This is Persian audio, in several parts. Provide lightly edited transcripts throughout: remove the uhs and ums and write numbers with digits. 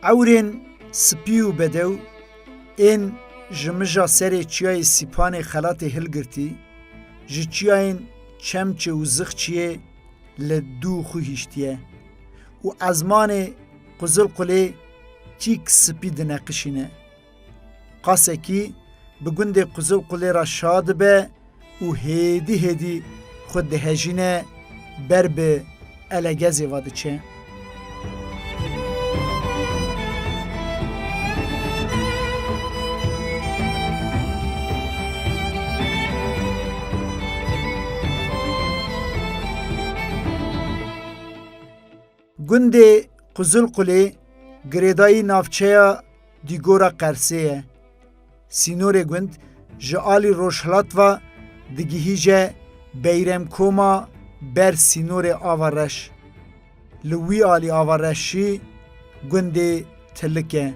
اورین سپی و بدو این جمجا سر چیای سیپان خلات هلگرتی جی چیاین چمچه و زخچیه لدو خویشتیه و ازمان قزل قلی چیک سپی دنقشینه قاسه کی بگند قزل قلی را شاد به و هیدی خود دهجینه بر به الگزی واده چه گنده قزل قلی گریدایی نافچه دیگورا قرسیه سینور گند جعالی روشلات و دگیهیجه بیرم کوما بر سینور آورش لوی آلی آورشی گنده تلکه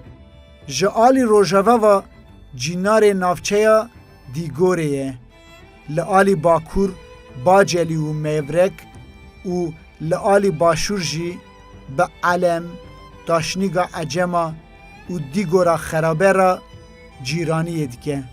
جعالی روشوه و جینار نافچه دیگوریه لعالی باکور باجلی و میورک و لعالی باشور جی به علم داشنیگا عجما و دیگورا خرابه را جیرانی دیگه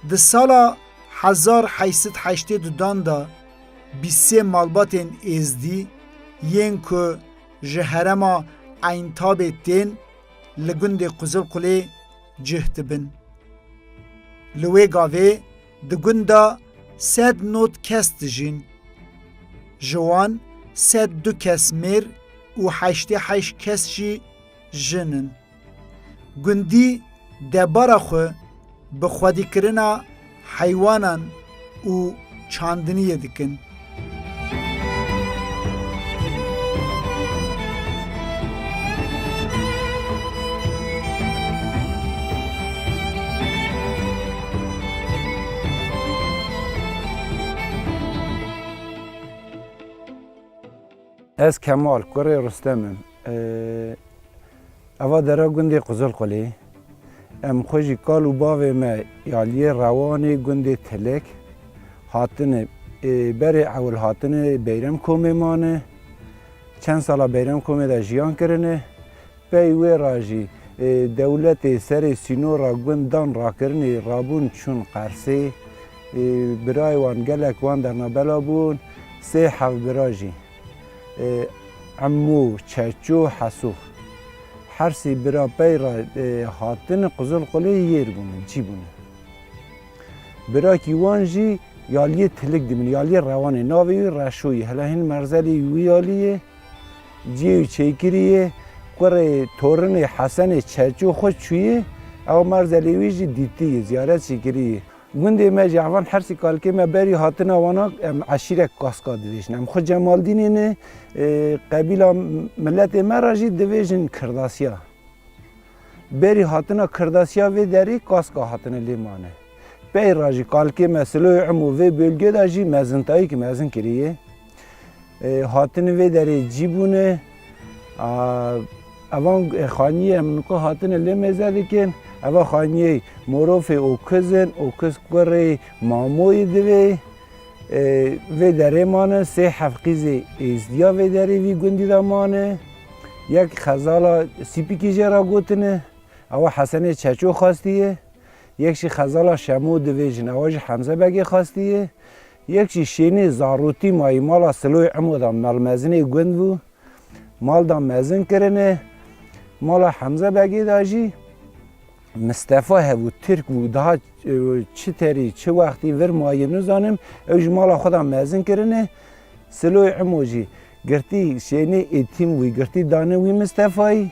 ده سالا 1882 دا 23 مالباتین ازدی ین که جهرما اینتاب تین لگند قزل قلی جهت بن لوی گاوه دگندا 100 نوت کس دجین جوان 102 کس میر و 88 کس جی جنن گندی دبارا خو بخوادی کرنا حیوانان و چاندنی دکن از کمال کره رستمم اوا درا گندی قزل قلی ام خوشی کالو باوی ما یالی روانی گندی تلک هاتن بر اول هاتن بیرم کومه مانه چند سالا بیرم کومه دا جیان کرنه پیوی راجی دولت سر سینو را گندان را کرنه رابون چون قرصه برای وان گلک وان در نبلا بون سه حو براجی عمو چچو حسوخ هر سی برا پیرا هاتن قزل قلی یر بونه چی بونه برا کیوان جی یالی تلک دیمن یالی روانه ناوی رشوی هلا هن مرزلی یالیه جیو چیکریه قره تورن حسن چچو خود چویه او مرزلی ویجی دیتی زیارت چیکریه گنده ما جوان هر سی کال که ما بری هاتن وانا عشیره کاسکاد دیشنم خود جمال دینه قبیله ملت ما راجی دویجن کرداسیا بری هاتنا کرداسیا و دری کاسکا هاتنا لیمانه بی راجی کالکی مسئله عمو و بلگه دا جی مزنتایی که مزن کریه هاتن و دری جیبونه اوان خانیه منکو هاتن لیمزه دیکن اوان خانیه مروف اوکزن اوکز کره ماموی دوی و دری مانه سه حفقیز ازدیا و دری وی گندی دا مانه یک خزالا سیپیکی جرا گوتنه اوان حسن چچو خواستیه یکشی خزالا شمو دویجن اواج حمزه بگی خواستیه یکشی شینی زاروتی مای مالا سلوی عمو دا ملمزنی گند بو مال دا مزن کرنه مالا حمزه بگی داجی مصطفی هبو ترک بو daha چه تری چه وقتی ور مای نزانم اوج مالا خودم مزن کرنه سلوی عمو جی گرتی شینی ایتیم وی گرتی دانه وی مصطفی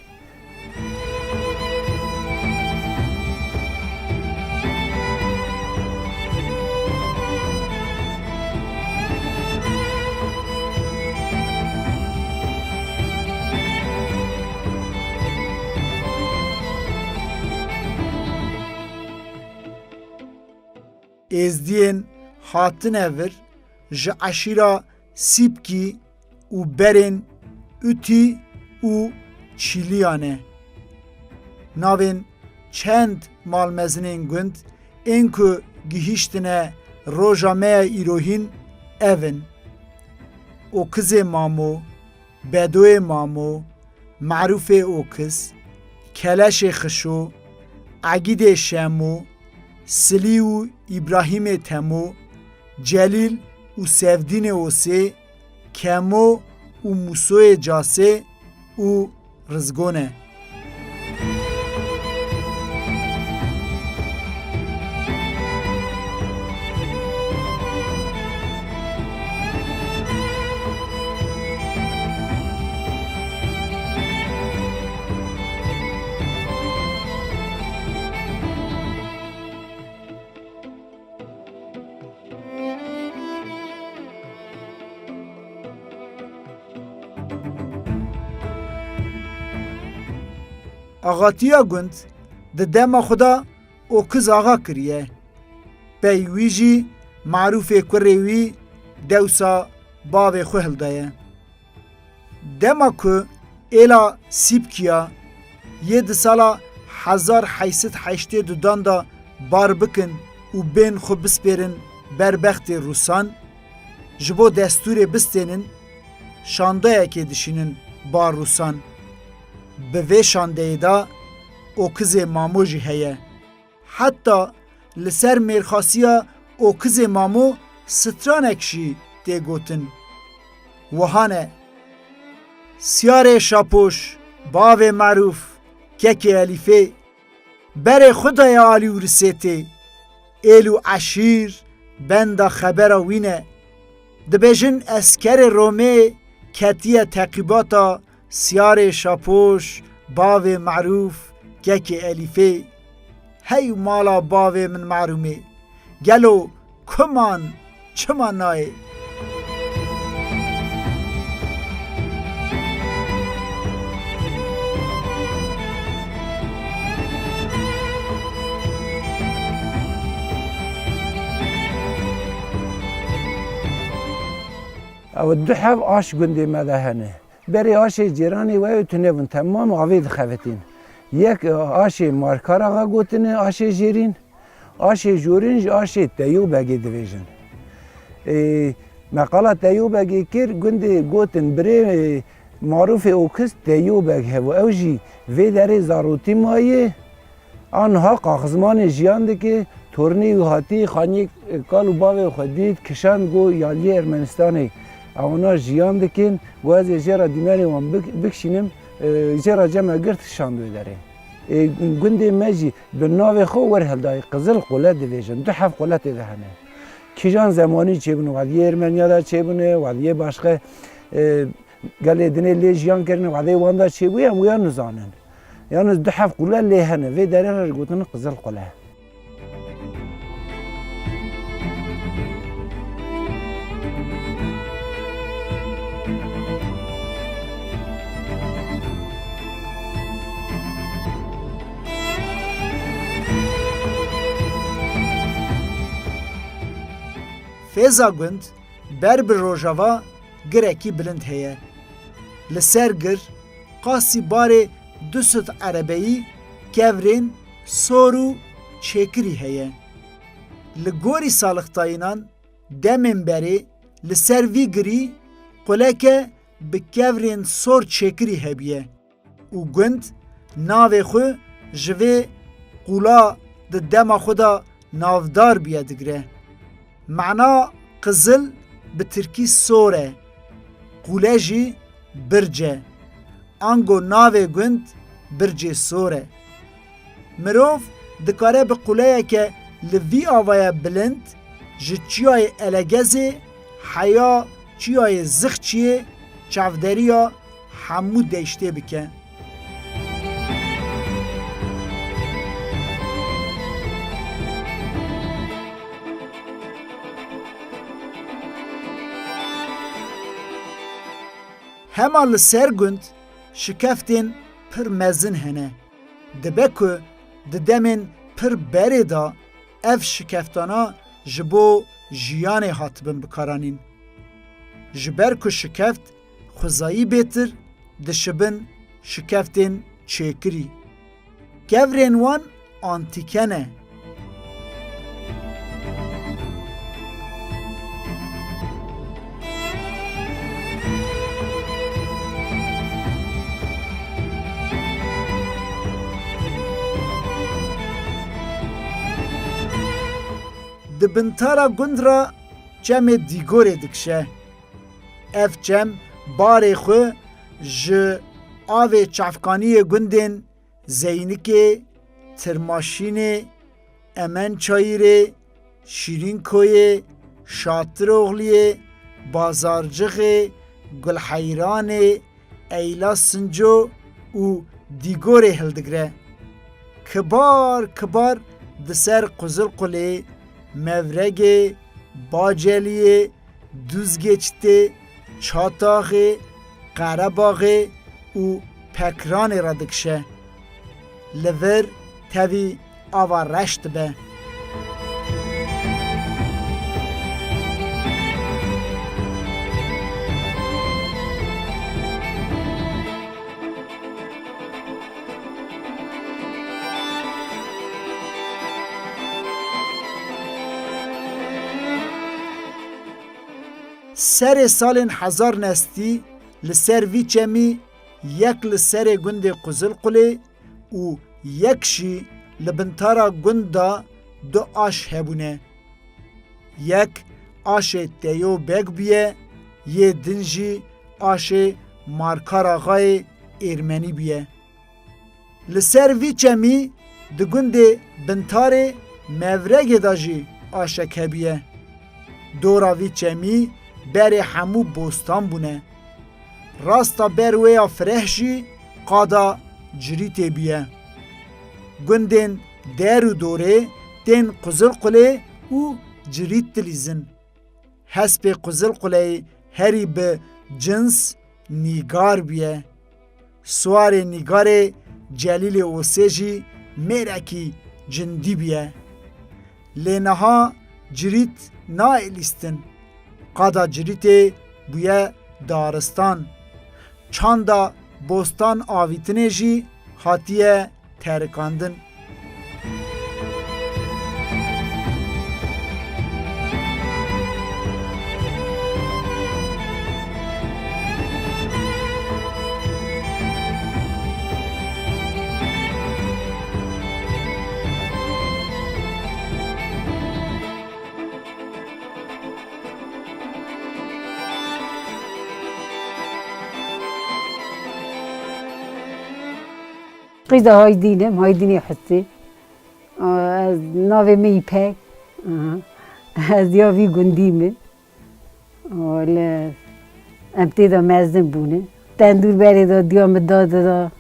ازدین هاتن اور ج عشیرا سیبکی و برن اوتی و چیلیانه ناوین چند مالمزنین گند اینکو گیهشتنه روژامه ایروهین اون اوکز مامو بدو مامو معروف اوکز کلش خشو عگید شمو سلی و ابراهیم تمو جلیل و سفدین اوسه کمو و موسو جاسه و رزگونه آغاتیا گند ده دما خدا او کز آغا کریه پیوی جی معروف کروی دوسا باو خوهل دایه دما که ایلا سیب کیا یه ده سالا 1880 دودان دا بار بکن و بین خو بسپیرن بربخت روسان جبو دستور بستینن شانده که دشینن بار روسان به وی شانده دا اوکز مامو جی هیه حتی لسر میرخاسیا اوکز مامو سترانکشی دی گوتن وهانه سیار شاپوش باو معروف ککی الیفه بر خدای آلی ورسیتی ایلو عشیر بندا خبر وینه دبیجن اسکر رومه کتیه تقیباتا سیار شاپوش باو معروف گکی الیفه هی مالا باو من معرومه گلو کمان چمان نای او دو حب آش گنده مدهنه بری آش جیرانی و تنون تمام آوید خواتین یک آش مارکار آقا گوتنه آش جیرین آش جورینج آش تیو بگی دویجن مقاله تیو بگی کر گنده گوتن بری معروف اوکس تیو بگ هوا اوجی وی داره زاروتی مایه آنها قاخزمان جیان ده که تورنی و هاتی خانی کالو باوی خودید کشان گو یالی ارمنستانی اونا جیان دکن و از جرا دیماری وان بکشینم جرا جمع گرت شاندوی داره گنده مجی به ناو خو ور هلدای قزل قله دویجن دو حف قله دهنه کیجان زمانی چه بونه ولی ارمنیا دا چه بونه ولی باشقه گله دنه لی جیان کرنه ولی وان دا چه بویم ویا نزانن یعنی دو حف قله لیهنه وی داره را گوتن قزل قله fêza gund ber bi rojava girekî bilind heye. Li ser gir qasî barê du süt erebeyî, kevrên, sor û çêkirî heye. Li gorî salixtayînan demên berê li ser vî girî quleke bi kevrên sor çêkirî hebiye û gund navê xwe ji vê qula di dema xwe da navdar biye digire. Mena qizil bi tirkî sor e, qule jî birc e. Ango navê gund bircê sor e. Mirov dikare bi quleyeke li vî avaya bilind ji çiyayê elegezê heya çiyayê zixçiyê çavderiya hemû deştê bike. Hema li ser gund şikeftên pir mezin hene. Dibe ku di demên pir berê da ev şikeftana ji bo jiyanê hatibin bikaranîn. Ji ber ku şikeft xwezayî bêtir dişibin şikeftên çêkirî. Kevrên wan antîke ne. Di bintara gund ra cemê dîgorê dikişe. Ev cem barê xwe ji avê çavkaniyê gundên Zeynikê, Tirmaşînê, Emençayîrê, Şîrînkoyê, Şatiroğliyê, Bazarcixê, Gulheyranê, Eyla Sinco û dîgorê hildigire. Kibar kibar di ser Quzulqulê, Mevregê, Baceliyê, Duzgeçtê, Çataxê, Qerebaxê û Pekranê ra dikişe. Li vir tevî ava reş dibe. Serê salên hezar nestî li ser vî çemî yek li serê gundê Quzulqulê û yek jî li bintara gund da du aş hebûne. Yek aşê Teyo Beg bûye, yê din jî aşê Markar Axayê Êrmenî bûye. Li ser vî çemî di gundê bintarê Mevregê da jî aşek hebiye. Dora vî çemî berê hemû bostan bûne. Rasta ber wê ya fireh jî qada cirîtê bûye. Gundên der û dorê tên Quzulqulê û cirît dilîzin. Hespê Quzulquleyê herî bi cins nîgar bûye. Swarê nîgarê Celîlê Osê jî mêrekî cindî bûye. Lê niha cirît naelîstin. Qada cirîtê bûye daristan. Çanda bostan avîtinê jî hatiye terikandin. قيد هاي ديني حسي نافي مي باك از يافي قنديمه ولا ابتدا مازن بونه تندور باري دا ديام دادا دا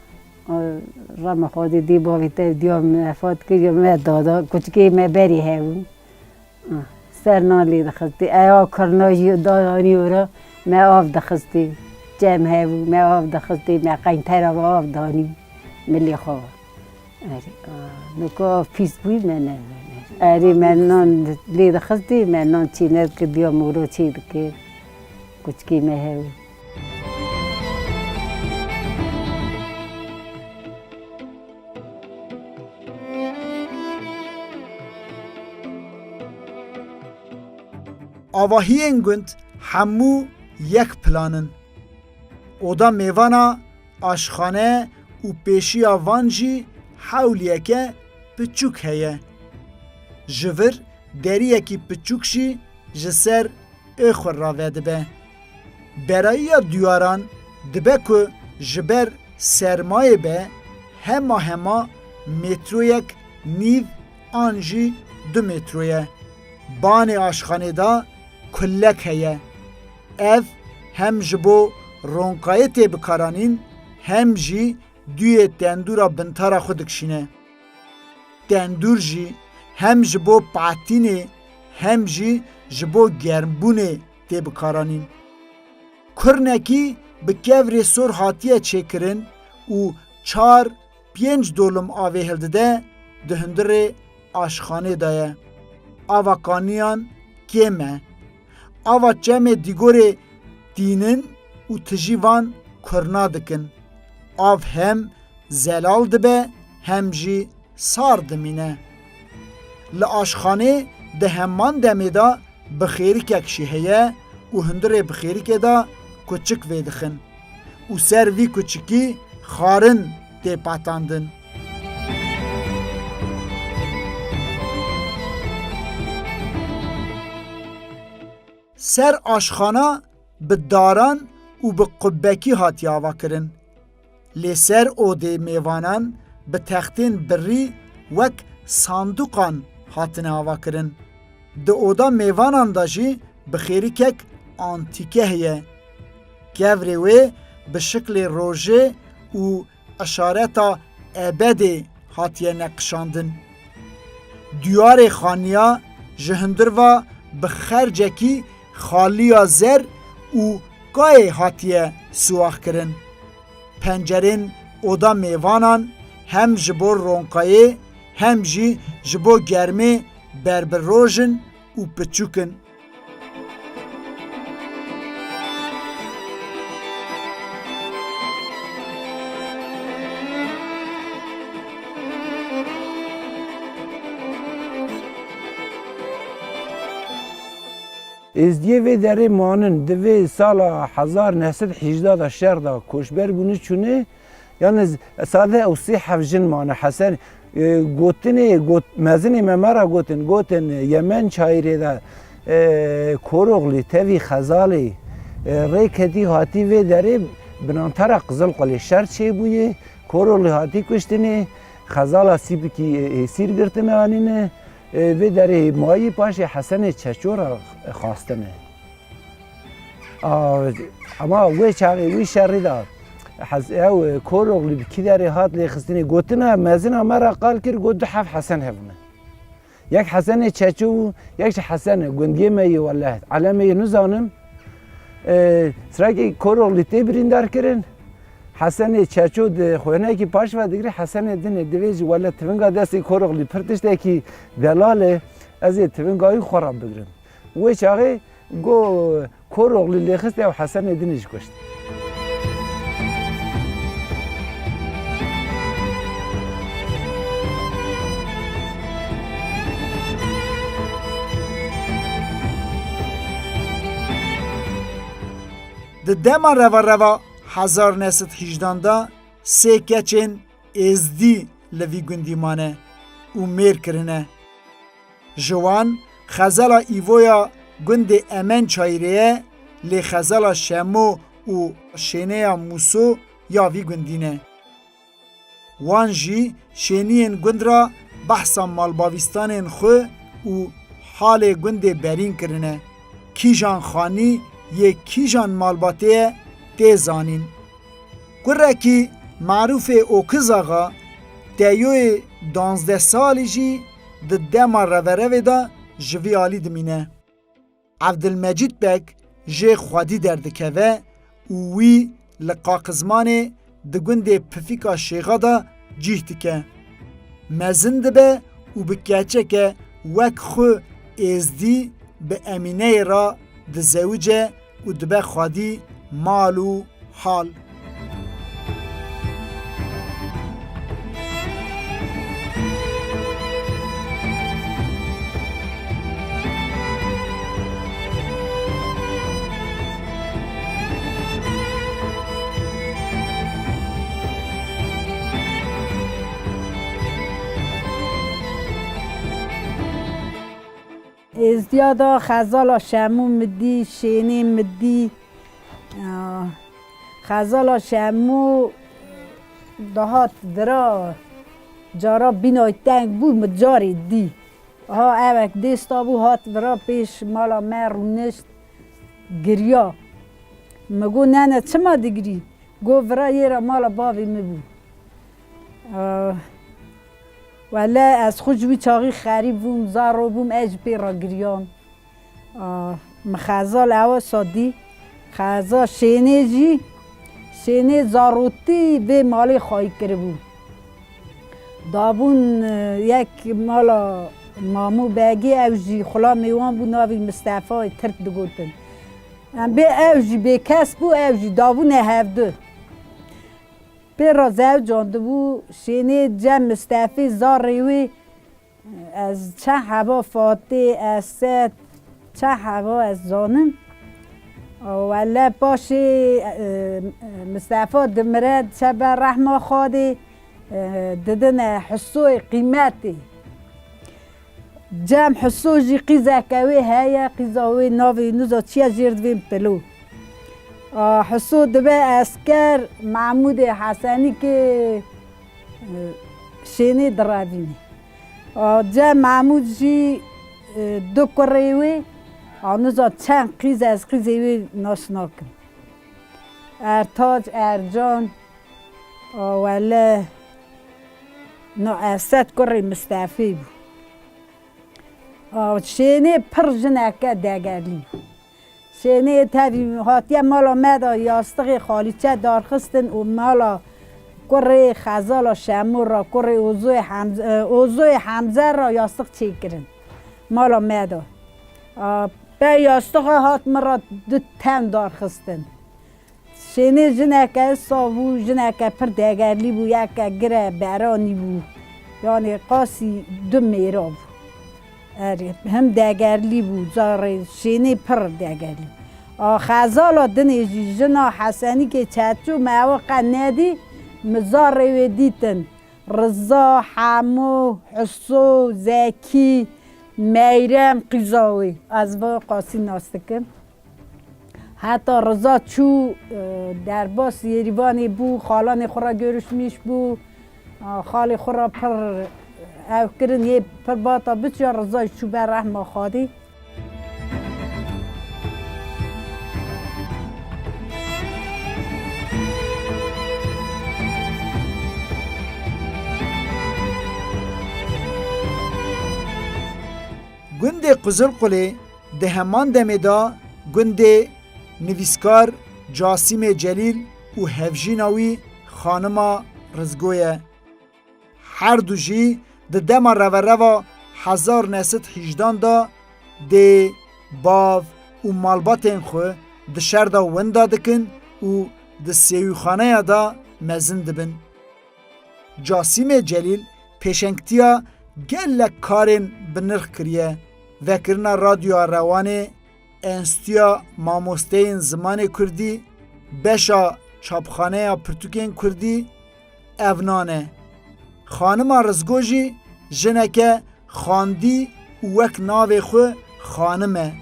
رام خودي دي باوي تا ديام افات كي ما دادا كوچ كي ما باري هاون سرنالي دخلتي ايا كرناجي داني ورا ما اف دخلتي جام هاو ما اف دخلتي ما قين ترى اف داني ملي خوا نوكا فيسبوك اری من نان لید خستی من نان چینت که دیا مورو چید که کچکی مهر آواهی گند همو یک پلانن. اودا میوانا آشخانه و پیشی آوانجی حولیه که پچوک هیه. جور دریه کی پچوکشی جسر اخور راوه دبه. برایی دیواران دبه که جبر سرمایه به هما مترویک نیو آنجی 2 مترویه. بان آشخانه دا کلک هیه. اف هم جبو رونقای تی بکارانین هم جی دوی تندورا بنتارا خودکشینه. تندور جی هم جبو پعتینه هم جی جبو گرمبونه تی بکارانین. کرنکی بکیوری سور هاتیه چکرن و 4-5 دولم آوه هلده دهندر آشخانه دایه. آوا کانیان کمه. آوا چمه دیگوره دینن و تجیوان کرنا دکن. آو هم زلال دبه هم جی سار دمینه. لآشخانه ده همان دمه دا بخیری ککشی هیه و هندره بخیری که دا کچک ویدخن و سر وی کچکی خارن ده پاتاندن. سر آشخانه به داران و به قبکی هاتی آوا کرن. لی سر او ده میوانان به تختین بری وک صندوقان هاتن آوا کرن. ده اودا میوانان داشی بخیری کک آنتیکه هیه. گوری وی به شکل روژه و اشارتا ابده هاتیه نقشاندن. دیوار خانیا جهندر و بخرجکی خالی زر و گای هاتیه سواخ کرن. پنجرین اودا میوانان هم جبو رونقایه هم جی جبو گرمه بربر روژن و پچوکن. ازدیه وی داره مانن دوی سال 1918 دا شهر دا کشبر بونه چونه یعنی ساده او 3-7 جن مانه حسن مزنی ممرا گوتن یمن چایره دا کوروغلی تاوی خزالی ریکتی هاتی وی داره بنانتر قزل قلی شرط چه بویه کوروغلی هاتی کشتنه خزالا سیبی که سیر گرته موانینه وی داره مایی پاش حسن چچورا خواستنه اما وی چاقی وی شری دا او کوروغلی بکی داره هات لی خستنه گوتنه مزنه مرا قال کر گوت 7 حسن هفنه یک حسن چچو یک حسن گندگی می والله علمه نزانم سراغی کوروغلی تی بریندار کرن حسن چچو ده خوانه کی پاش و دیگه حسن دین دویج ولا تونگا دستی کوروغلی پرتشته کی دلاله از تونگای خراب بگیرم و چاغه گو کوروغلی لخست او حسن دینش کشت ده دما روا 1918 دا 3 کچن ازدی لوی گندی مانه و میر کرنه. جوان خزالا ایویا گند امن چایریه لی خزالا شمو و شینه موسو یا وی گندینه. وان جی شینین گند را بحثا مالباویستان خو و حال گند برین کرنه. کیجان خانی یک کیجان مالباته تیزانین. گره کی معروف اوکز آقا دیوی 12 سالی جی ده دما روره دا جوی آلی دمینه. عبدالمجید بک جه خوادی دردکه و وی لقاقزمانه ده گنده پفیکا شیغا دا جیهتی که. مزند به و بکیچه که وک خو ازدی به امینه را دزوجه و دبه خادی مال و حال. ازدیادا خزالا شمو مدی شینی مدی خزالا شمو دهات درا جارا بینای تنگ بود مجاری دی اوک دیستا بو هات برا پیش مالا مرونشت گریا مگو نه چما دیگری گو برا یه را مالا باوی مبو ولی از خوشوی چاقی خریب بوم زارو بوم اج پی را گریان مخزال او سادی خزا شینه جی شینه زاروتی به مالی خواهی کرده بود دابون یک مالا مامو بگی او جی خلا میوان بود ناوی مصطفی ترک دگوتن به او جی به کس بود او جی دابون هفته پر زاو جانده بود شینه جم مصطفی زار ریوی از چه هوا فاته از ست چه هوا از زانم ولی باشه مصطفی دمرد چه بر رحمه خواده ددن حسوی قیمتی جم حسو جی قیزه کوی هیا قیزاوی ناوی نوزا چیا جردویم پلو حسو دبه اسکر محمود حسنی که شینی درابینی جا محمود جی دو کریوی نوزا چند قیز از قیزوی ناشنا کن ارتاج ارجان ولی نو اسد کری مصطفی بود شینی پر جنکه دگرلی شینه تاوی هاتیه مالا مدا یاستقی خالیچه دارخستن و مالا کره خزالا شمور را کره اوزوی حمزه را یاستق چی کرن مالا مدا به یاستق هات مرا دو تن دارخستن شینه جنکه ساوو جنکه پر دگرلی بو یک گره برانی بو یعنی قاسی دو میرا بو هم دگرلی بود زاره شینی پر دگرلی خزالا دنیجی جنا حسنی که چچو موقع ندی مزار روی دیتن رضا حمو حسو زکی میرم قیزاوی از با قاسی ناستکن حتی رضا چو در باس یریوانی بو خالان خورا گرش میش بو خالی خورا پر او کرن یه پر باتا بسیار رضای چو بر رحمه خواهدی گند قزل قلی ده همان دمدا گند نویسکار جاسم جلیل و هفجیناوی خانما رزگویه هر دو جی ده دما روا 1918 دا ده باو و مالباتین خو ده شر دا وندا دکن و ده سیوخانه دا مزن دبن. جاسم جلیل پیشنگتیا گلک کارین بنرخ کریه و کرنا رادیو روانه انستیا ماموستین زمان کردی بشا چاپخانه پرتوکین کردی اونانه خانم رزگوجی جنکه خاندی وک ناوی خو خانمه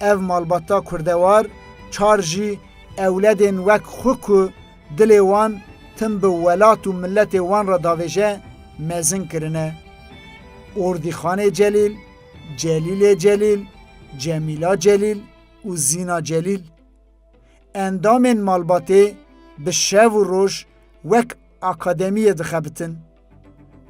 او مالباتا کردوار چارجی اولادین وک خو که دل وان تم به ولات و ملت وان را داویجه مزن کرنه اردی خانه جلیل جلیل جلیل جمیلا جلیل و زینا جلیل اندام مالباته به شو و روش وک اکادمی دخبتن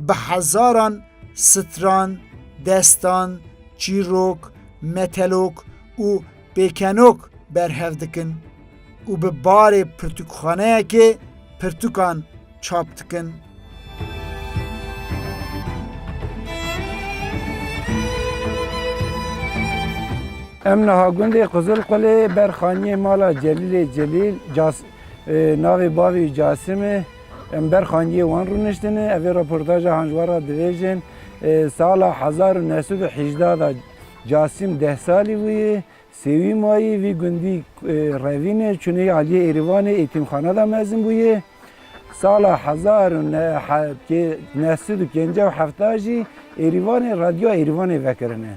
به هزاران ستران دستان چیروک متلوک و بیکنوک برهف دکن و به بار پرتوکخانه که پرتوکان چاپ دکن Em niha gundê Qizilqulê ber xaniyê mala Celîlê Celîl navê bavê Casimê em ber xaniyê wan rûniştine. Evê reportaja hanjwara dibêjin sala 1918 da Casim 10 salî bûye. Sêwî mayî vî gundî revînê çûnê Aliyê Êrîvanê eğitimxana da mezin bûye. Sala 1950 jî Êrîvanê radyoya Êrîvanê vekirine.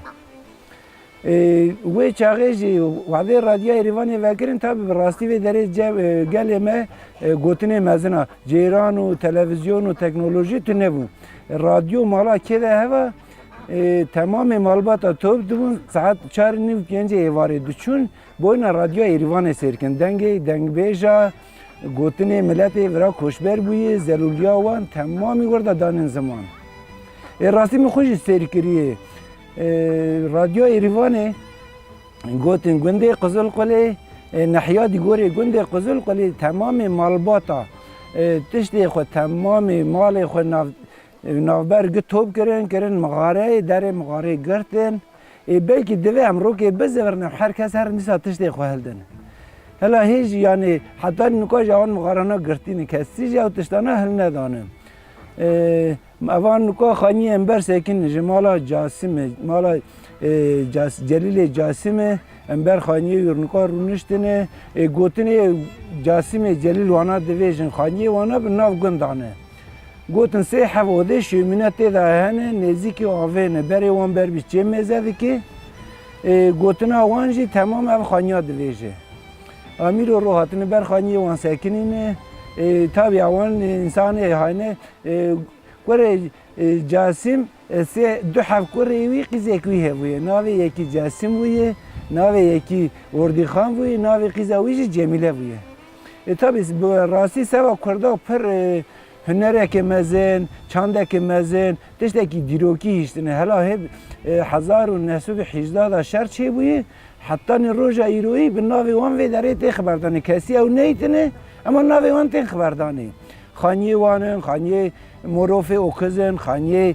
Wê çaxê jî wexdê radyoya Êrîvanê vekirin tabi bi rastî vê derê gelê me gotinê mezin a cêran û televizyon û teknolojî tu nebû. Radyo mala kê de heva temamê malbata top dibûn saet 4:30 êvarê diçûn boyna radyoya Êrîvanê sêrkin. Dengê dengbêja gotinê miletê vira koçber bûye zelûliya wan temamî werda danin ziman. Rastî min xwe jî sêr kiriye. Radyoya Êrîvanê gotin gundê Qizilqulê nehiya dîgorê gundê Qizilqulê temamê malbata tiştê xwe temamê malê xwe navber top kirin mixareyê derê mixareyê girtin. Belkî divê em rokê bizivrin herkes her dîsa tiştê xwe hildin. Hela hêj yani heta nûka ji awan mixarana girtîne kesî jî ew tiştana hil nedanin. Evan nûka xaniyê em ber sekin ji mala Casimê mala Celîlê Casimê em ber xaniyê wî nûka rûniştine gotinê Casimê Celîl wana dibêjin xaniyê wana bi nav gundan e. Gotin sê hev odê şûmîne tê de hene nêzîkî avê ne berê wan ber bî çê mêze dike gotina wan jî temam ev xaniya dibêje. Amîr û ro hatine ber xaniyê wan sekinîne tabi wan insanê hayne kurê Casim sê du hev kurê wî qîzek wî hebûye. Navê yekî Casim bûye, navê yekî Ordîxan bûye, navê qîza wî jî Cemîle bûye. Tabi bi rastî seva Kurda pir hunerekê mezin, çandekê mezin, tiştekî dîrokî hîştine. Hela hêb 1918 da şer çêbûye heta roja îroyî bi navê wan vê derê tê xiberdanê. Kesî ew neytine ama navê wan tên xiberdanê. Xaniyê wan in, xaniyê morofê okizin, xaniyê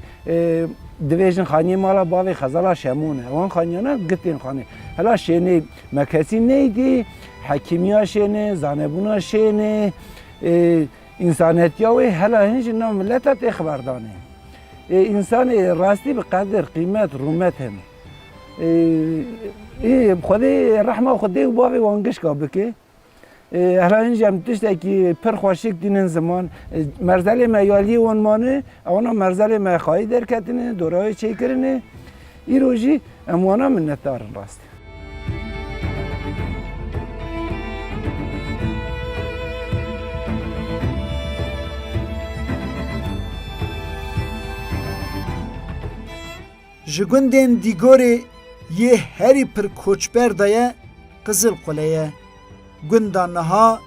dibêjin xaniyê mala bavê Xezala Şemûn e. Wan xaniyana gitên xanê. Hela şênê me kesî neydî, hekîmiya şênê, zanebûna şênê, insanetiya wê hela hin ji nav milleta tê xiberdanê. İnsanê rastî bi qedir, qîmet, rûmet hene. Xwedê rehma Xwedê û bavê wan gişka bike. Hela hin jî em tiştekî pir xweşik dînin ziman. Merzelê me yaliyê wan mane, ewana merzelê me xayî derketine, dorayê çêkirine. Îro jî em wana minnetdarin rastî. Ji gundên dîgorê yê herî pir koçber de ye Qizilqulê ye. Gunda niha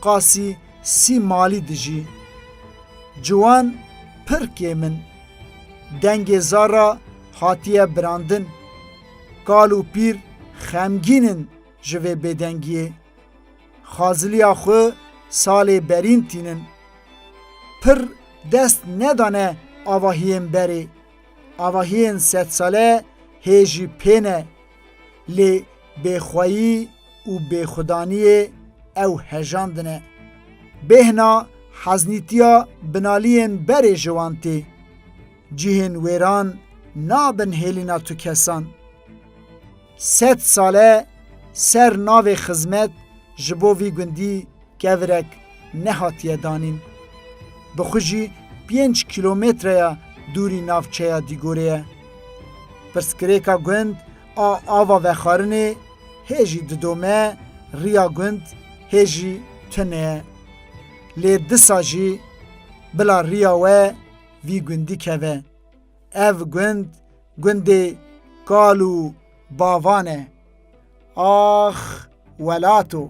qasî 30 malî dijî. Ciwan pir kêmin. Dengê zara hatiye birandin. Kal û pîr xemgînin ji vê bêdengiyê. Xaziliya xwe salê berîn tînin. Pir dest nedane avahiyên berê. Avahiyên sedsale hêjî pêne. Lê bêxweyî û bêxudaniyê ew hejandine. Bêhna heznîtiya binaliyên berê ji wan tê. Cihên wêran nabin hêlîna tu kesan. 100 sale ser navê xizmet ji bo vî gundî kevirek nehatiye danîn. Bi xwe jî 5 kilometreya dûrî navçeya dîgorê ye. Pirsgirêka gund a ava vexwarinê hêjî didome, riya gund hêjî tune ye. Lê disa jî bila riya we vî gundî keve. Ev gund gundê kal û bavan e. Ax welato!